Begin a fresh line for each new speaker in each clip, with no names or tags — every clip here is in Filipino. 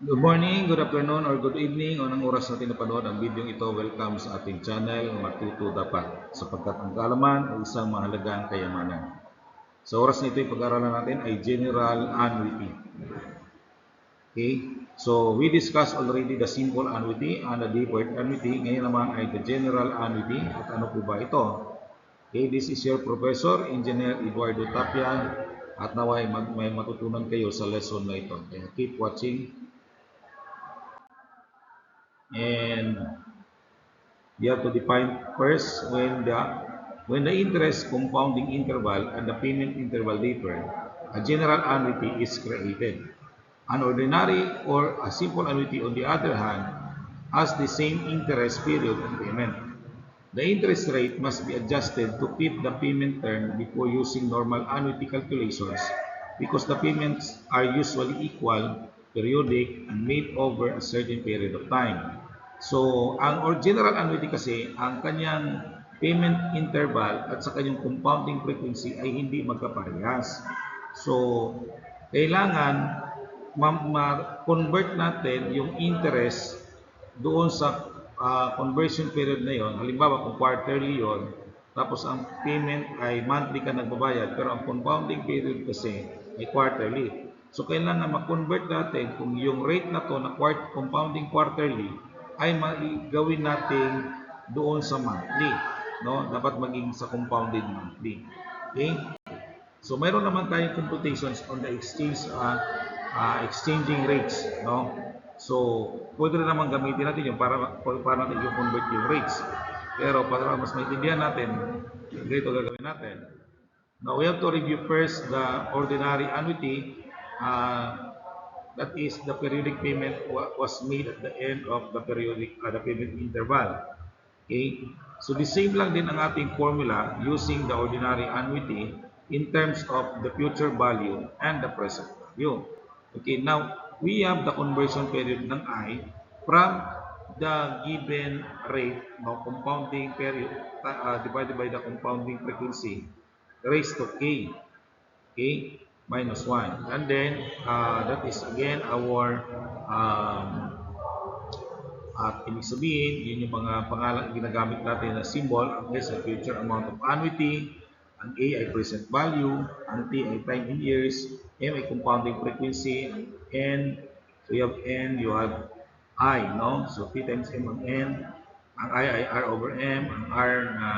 Good morning, good afternoon, or good evening o ng oras natin napanood ang video ito. Welcome sa ating channel, Matuto Dapat, sapagkat ang kaalaman ay isang mahalagang kayamanan. Sa oras na ito, pag-aaralan natin ay General Annuity. Okay? So, we discussed already the simple annuity and the deferred annuity. Ngayon naman ay the General Annuity. At ano po ba ito? Okay, this is your Professor, Engineer Eduardo Tapia. At naway may matutunan kayo sa lesson na ito. Kaya keep watching. And you have to define first when the interest compounding interval and the payment interval differ, a general annuity is created. An ordinary or a simple annuity, on the other hand, has the same interest period and payment. The interest rate must be adjusted to fit the payment term before using normal annuity calculations because the payments are usually equal, periodic, and made over a certain period of time. So, ang general annuity kasi, ang kanyang payment interval at sa kanyang compounding frequency ay hindi magkaparehas. So, kailangan ma-convert natin yung interest doon sa conversion period na yon. Halimbawa kung quarterly yon, tapos ang payment ay monthly ka nagbabayad, pero ang compounding period kasi ay quarterly. So kailangan ma-convert natin kung yung rate na to na compounding quarterly ay gawin natin doon sa monthly, no? Dapat maging sa compounded monthly. Okay? So mayroon naman tayong computations on the exchanging rates, no? So pwede rin naman gamitin natin yung para natin yung convert yung rates. Pero para mas maintindihan natin, ganito gagawin natin. Now we have to review first the ordinary annuity. That is the periodic payment was made at the end of the payment interval. Okay? So the same lang din ang ating formula using the ordinary annuity in terms of the future value and the present value. Okay, now we have the conversion period ng I from the given rate, no, compounding period divided by the compounding frequency raised to k, okay, minus 1. And then that is again our at ibig sabihin, yun yung mga pangalan ginagamit natin na symbol. Ang S ay future amount of annuity, ang A ay present value, ang T ay time in years, M ay compounding frequency, N, so you have N, you have I, no? So T times M ang N, ang I ay R over M, ang R na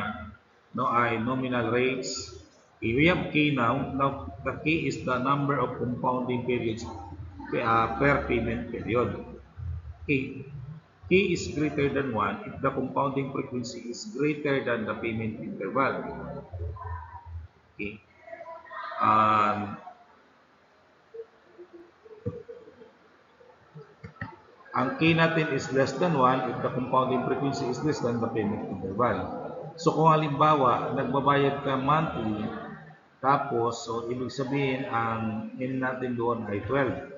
no ay nominal rates. Okay, we have K now. Now, the K is the number of compounding periods per payment period. Okay. K is greater than 1 if the compounding frequency is greater than the payment interval. Okay. Um, ang K natin is less than 1 if the compounding frequency is less than the payment interval. So kung halimbawa, nagbabayad ka monthly, tapos, so ibig sabihin, ang N natin doon ay 12.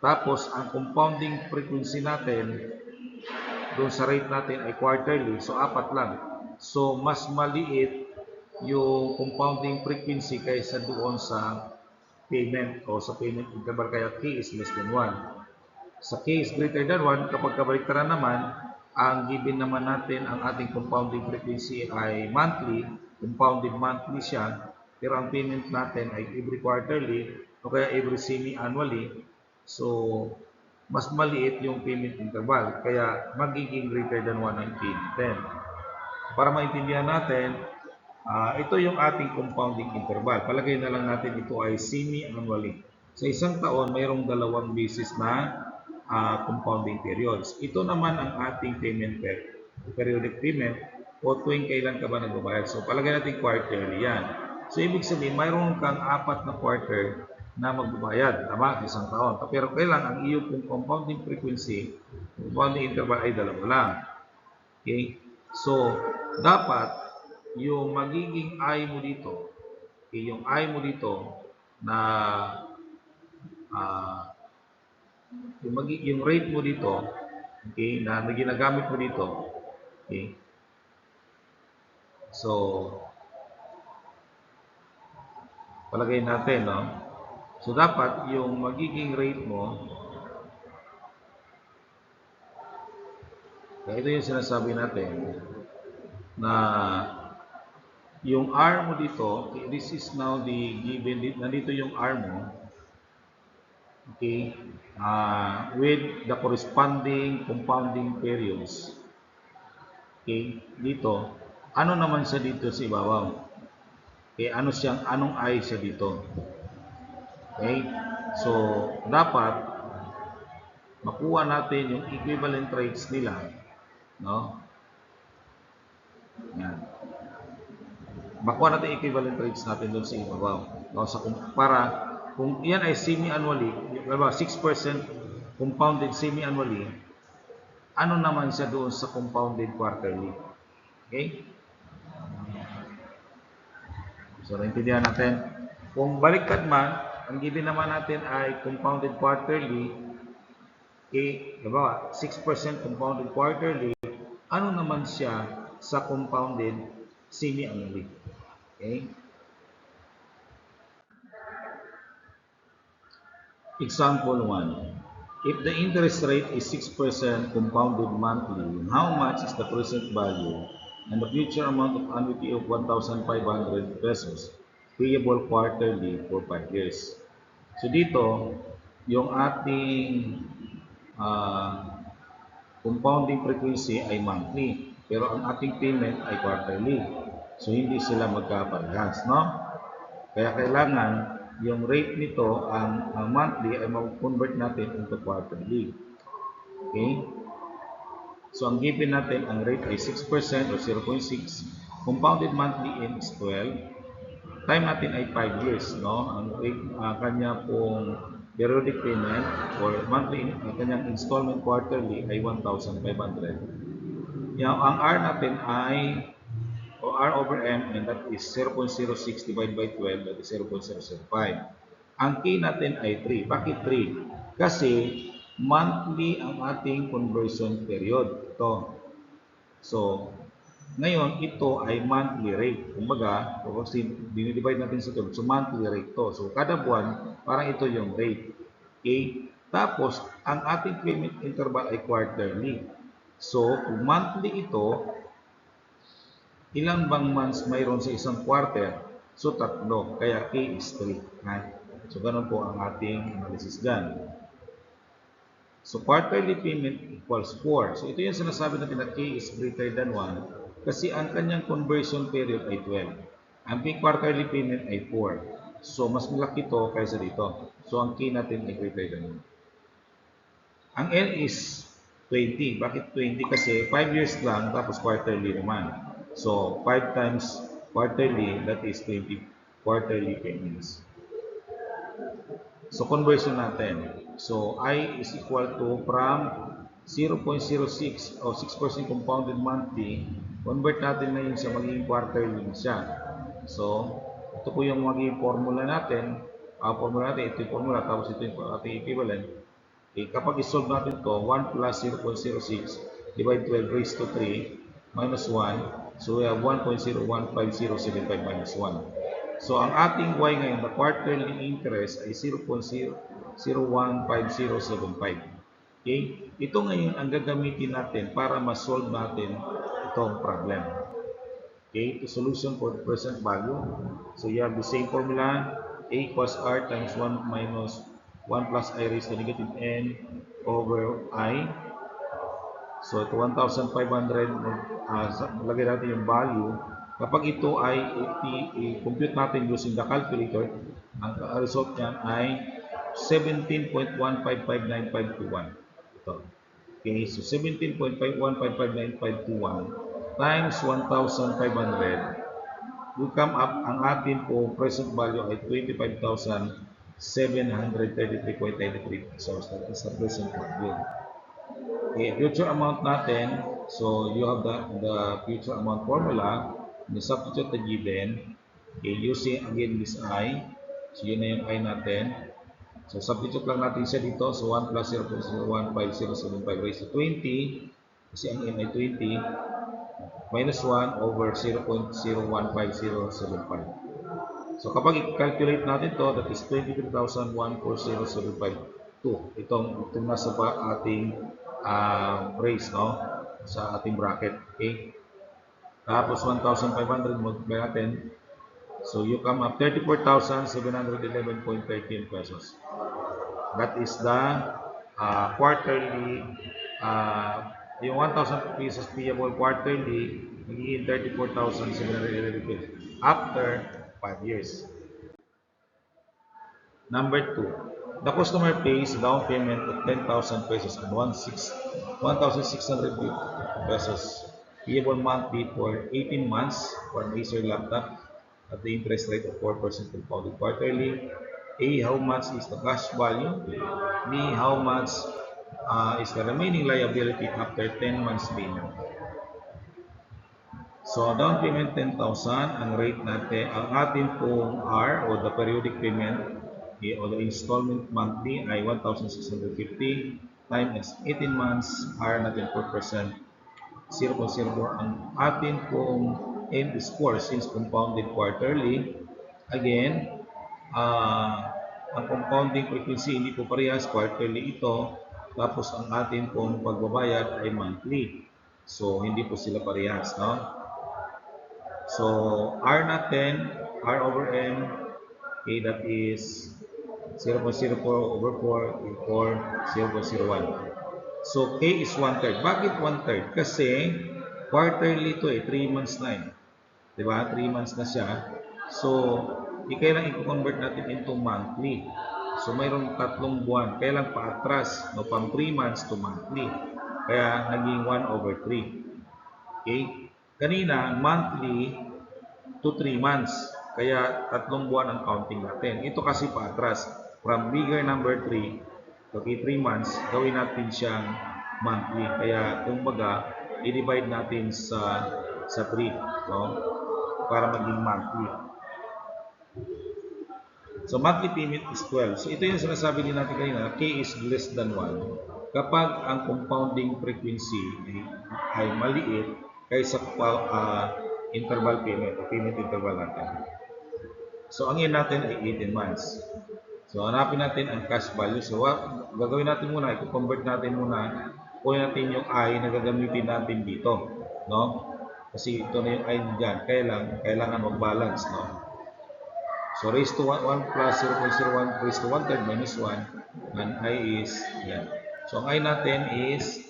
Tapos, ang compounding frequency natin doon sa rate natin ay quarterly, so 4 lang. So, mas maliit yung compounding frequency kaysa doon sa payment o sa payment interval, kaya K is less than 1. Sa K is greater than 1, kapag kabaliktaran naman, ang given naman natin, ang ating compounding frequency ay monthly, compounded monthly siya, pero ang payment natin ay every quarterly o kaya every semi-annually. So, mas maliit yung payment interval, kaya magiging greater than 1 ang K natin. Para maintindihan natin, ito yung ating compounding interval. Palagay na lang natin ito ay semi-annually. Sa isang taon, mayroong dalawang beses na compounding periods. Ito naman ang ating periodic payment o tuwing kailan ka ba nagbabayad. So palagay natin quarterly yan. So ibig sabihin, mayroon kang 4 na quarter na magbabayad, tama, sa isang taon. Pero kailan ang iyong compounding frequency, compounding interval ay dalawa lang. Okay? So, dapat yung magiging I mo dito, okay, yung I mo dito na uh, yung rate mo dito, okay, na ginagamit mo dito, okay. So, palagay natin, no? So, dapat yung magiging rate mo Kaya ito yung sinasabi natin na yung R mo dito, okay, this is now the given, nandito yung R mo, okay, with the corresponding compounding periods. Okay, dito, ano naman siya dito sa ibabaw? Okay, anong I siya dito? Okay, so dapat makuha natin yung equivalent rates nila, no? Yan. Makuha natin equivalent rates natin doon sa ibabaw. No? Para kung yan ay semi-annually, 6% compounded semi-annually, ano naman siya doon sa compounded quarterly? Okay? So, naintindihan natin. Kung baliktad man, ang given naman natin ay compounded quarterly, okay, diba, 6% compounded quarterly, ano naman siya sa compounded semi-annually? Okay? Example 1. If the interest rate is 6% compounded monthly, how much is the present value and the future amount of annuity of 1,500 pesos payable quarterly for 5 years? So dito, yung ating compounding frequency ay monthly, pero ang ating payment ay quarterly. So hindi sila magkaparehas, no? Kaya kailangan yung rate nito, ang monthly ay mag-convert natin into quarterly. Okay? So ang given natin, ang rate ay 6% or 0.6. Compounded monthly in is 12. Time natin ay 5 years. No? Ang rate, kanya pong periodic payment or monthly, kanyang installment quarterly ay 1,500. Ang R natin ay o R over M, and that is 0.06 divided by 12, that is 0.005. Ang K natin ay 3. Bakit 3? Kasi monthly ang ating conversion period. Ito. So, ngayon, ito ay monthly rate. Kumbaga, kasi dinidivide natin sa 12. So, monthly rate to. So, kada buwan, parang ito yung rate. Okay? Tapos, ang ating payment interval ay quarterly. So, kung monthly ito, ilang bang months mayroon sa isang quarter? So, 3. Kaya K is 3. Ha? So, ganun po ang ating analysis dyan. So, quarterly payment equals 4. So, ito yung sinasabi natin na K is greater than 1 kasi ang kanyang conversion period ay 12. Ang quarterly payment ay 4. So, mas malaki ito kaysa dito. So, ang K natin ay greater than 1. Ang L is 20. Bakit 20? Kasi 5 years lang tapos quarterly naman. So, 5 times quarterly, that is 20 quarterly payments. So, conversion natin. So, I is equal to from 0.06 o 6% compounded monthly, convert natin na yun sa magiging quarterly siya. So, ito po yung magiging formula natin. Ito yung formula, tapos ito yung ating equivalent. Okay, kapag isolve natin to 1 plus 0.06 divide 12 raised to 3 minus 1. So, we have 1.015075 minus 1. So, ang ating Y ngayon, the quarterly interest ay 0.015075. Okay? Ito ngayon ang gagamitin natin para ma-solve natin itong problem. Okay? The solution for the present value. So, you have the same formula. A equals R times 1 minus 1 plus I raised to negative N over I. So, ito 1,500. Lagay natin yung value. Kapag ito ay i-compute natin using the calculator, ang result niyan ay 17.1559521. Ito. Okay, so 17.1559521 times 1,500 will come up, ang atin po present value ay 25,733.93 pesos. That is the present value. Okay, future amount natin, so you have the future amount formula, you substitute the given, okay, using again this I, so yun na yung I natin. So substitute lang natin siya dito, so 1 plus 0.015075 raised to 20, kasi ang N ay 20, minus 1 over 0.015075. So kapag i-calculate natin to, that is 23,140,752. Itong nasa pa ating raise, no? sa ating bracket. Okay? Tapos 1,500 multiply natin. So you come up 34,711.13 pesos. That is the quarterly, yung 1,000 pesos payable quarterly, magiging 34,711 pesos after 5 years. Number 2, the customer pays down payment of 10,000 pesos and 1,600 pesos payable monthly for 18 months for an Acer laptop at the interest rate of 4% compounded quarterly. A, how much is the cash value? B, how much is the remaining liability after 10 months payment? So, down payment 10,000, ang rate natin, ang atin pong R o the periodic payment o the installment monthly ay 1,650 times 18 months, R natin 4%, 0.04. Ang atin pong N is 4 since compounded quarterly. Again, ang compounding frequency hindi po parehas, quarterly ito, tapos ang atin pong pagbabayad ay monthly. So, hindi po sila parehas, no? So, R natin, R over M, okay, that is 0.04 over 4 or 0.01. So, K is 1/3. Bakit 1/3? Kasi, quarterly ito 3 months na eh. Diba? 3 months na siya. So, kailangan i-convert natin into monthly. So, mayroong 3 buwan. Kailangan paatras, no, from 3 months to monthly. Kaya, naging 1 over 3. Okay? Kanina, monthly to 3 months. Kaya 3 buwan ang counting natin. Ito kasi paatras. From bigger number 3 to 3 months, gawin natin siyang monthly. Kaya, kumbaga, i-divide natin sa 3. No? Para maging monthly. So, monthly payment is 12. So, ito yung sinasabi din natin kanina, K is less than 1. Kapag ang compounding frequency ay maliit kaysa interval payment o payment interval natin. So, ang yan natin ay 18 months. So, hanapin natin ang cash value. So, gagawin natin muna, i-convert natin muna, kunin natin yung I na gagamitin natin dito. No? Kasi ito na yung I dyan. Kailangan mag-balance. No? So, raised to 1 plus 0.01 raised to 1/3 minus 1. And I is, yan. So, ang I natin is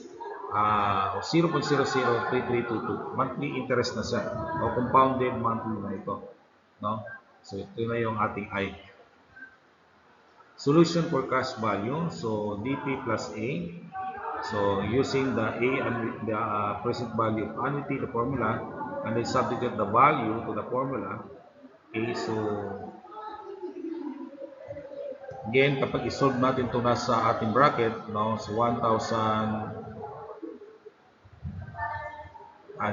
0.003322. Monthly interest na siya. O compounded monthly na ito. No? So, ito na yung ating I. Solution for cash value. So, DP plus A. So, using the A and the present value of annuity, the formula, and then substitute the value to the formula. Okay, so again, kapag isolve natin ito nasa ating bracket, no, so 1,000,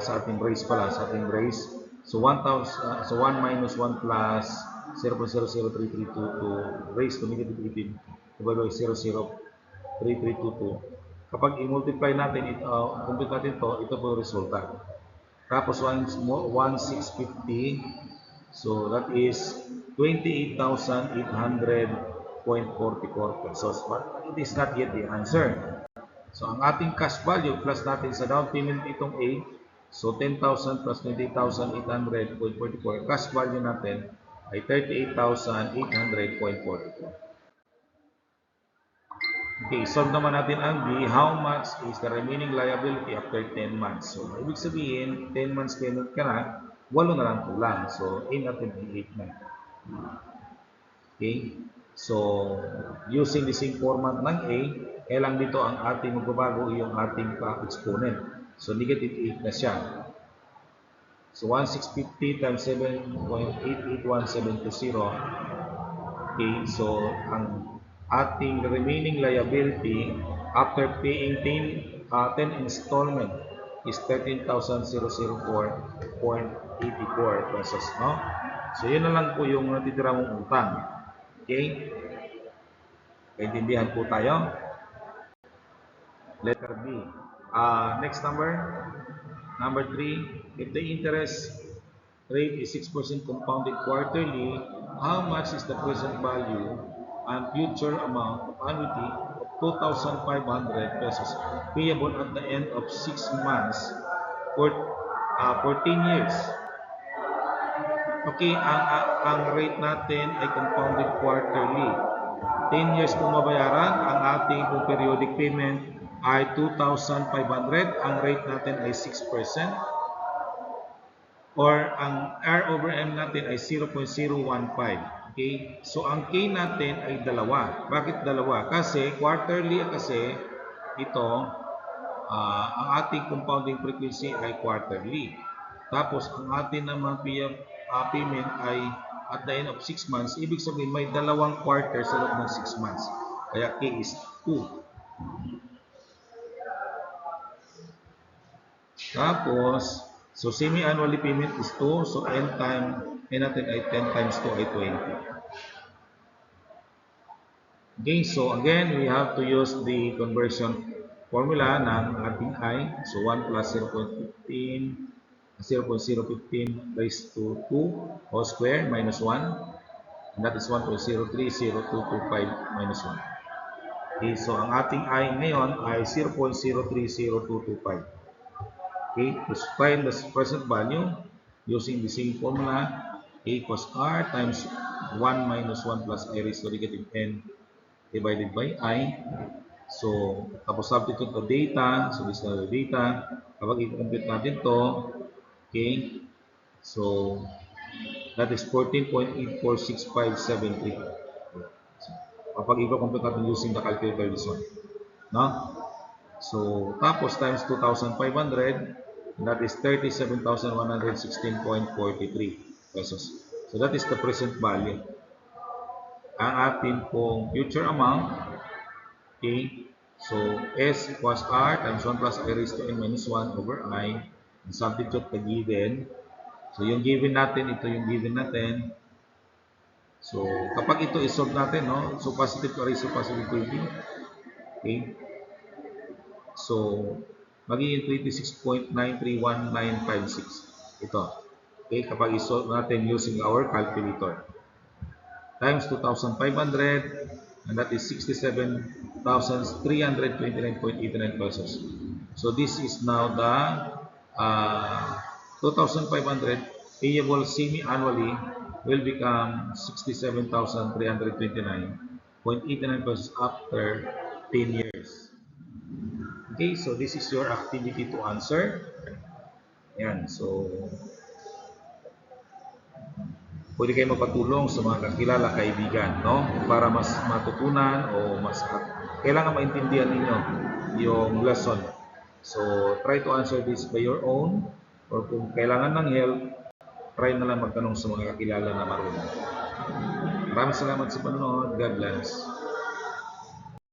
sa ating brace pala, sa ating brace, so 1,000, so 1 minus 1 plus 0.003322 raised to negative 18 divided by 0.03322. Kapag i-multiply natin, compute natin ito po yung resulta. Tapos 1,650, so that is 28,800.44 pesos. But it is not yet the answer. So, ang ating cash value plus natin sa down payment itong A, so 10,000 plus 28,800.44. Cash value natin ay 38,800.44. Okay, solve naman natin ang B. How much is the remaining liability after 10 months? So, ibig sabihin, 10 months payment ka na, 8 na lang kulang. So, A natin ay 8 na. Okay? So, using the same format ng A, kailang dito ang ating magbabago yung ating exponent. So, negative 8 na siya. So, 1,650 times 7.881720. Okay, so, ang ating remaining liability after paying 10 installment is 13,004.84 pesos. No? So, yun na lang po yung natitira mong utang. Okay? Kaintindihan po tayo. Letter B. Next number. Number 3. If the interest rate is 6% compounded quarterly, how much is the present value and future amount of annuity of 2,500 pesos payable at the end of 6 months for 14 years. Okay, ang rate natin ay compounded quarterly. 10 years kung mabayaran, ang ating periodic payment ay 2,500. Ang rate natin ay 6%. Or ang R over M natin ay 0.015. Okay? So, ang K natin ay dalawa. Bakit dalawa? Kasi quarterly kasi ito, ang ating compounding frequency ay quarterly. Tapos, ang ating naman payment ay at the end of 6 months. Ibig sabihin, may dalawang quarter sa loob ng 6 months. Kaya K is 2. Tapos, so semi-annually payment is 2. So, N natin ay 10 times 2 ay 20. Okay, so again, we have to use the conversion formula ng ating I. So, 1 plus 0.015 raised to 2 whole square minus 1. And that is 1.030225 minus 1. Okay, so ang ating I ngayon ay 0.030225. Okay, to find the present value using the same formula, A equals R times 1 minus 1 plus I raised to negative N divided by I. So, tapos substitute the data. So, this is the data. Kapag i-compute natin to, okay, so, that is 14.846573. So, kapag i-compute natin using the calculator this one. No? So, tapos times 2,500, and that is 37,116.43 pesos. So, that is the present value. Ang atin pong future amount, okay, so S equals R times 1 plus I raised to N minus 1 over I, and substitute the given. So, yung given natin, ito yung given natin. So, kapag ito isolve natin, no, so positive to raise to positive 20, okay, so, magiging 26.931956. Ito. Okay, kapag isolve natin using our calculator. Times 2,500, and that is 67,329.89 pesos. So, this is now the 2,500 payable semi-annually will become 67,329.89 pesos after 10 years. Okay, so this is your activity to answer. Yan, so pwede kayo magpatulong sa mga kakilala, kaibigan, no? Para mas matutunan o mas kailangan maintindihan ninyo yung lesson. So, try to answer this by your own, or kung kailangan ng help, try na lang magtanong sa mga kakilala na marunong. Maraming salamat sa panonood. God bless.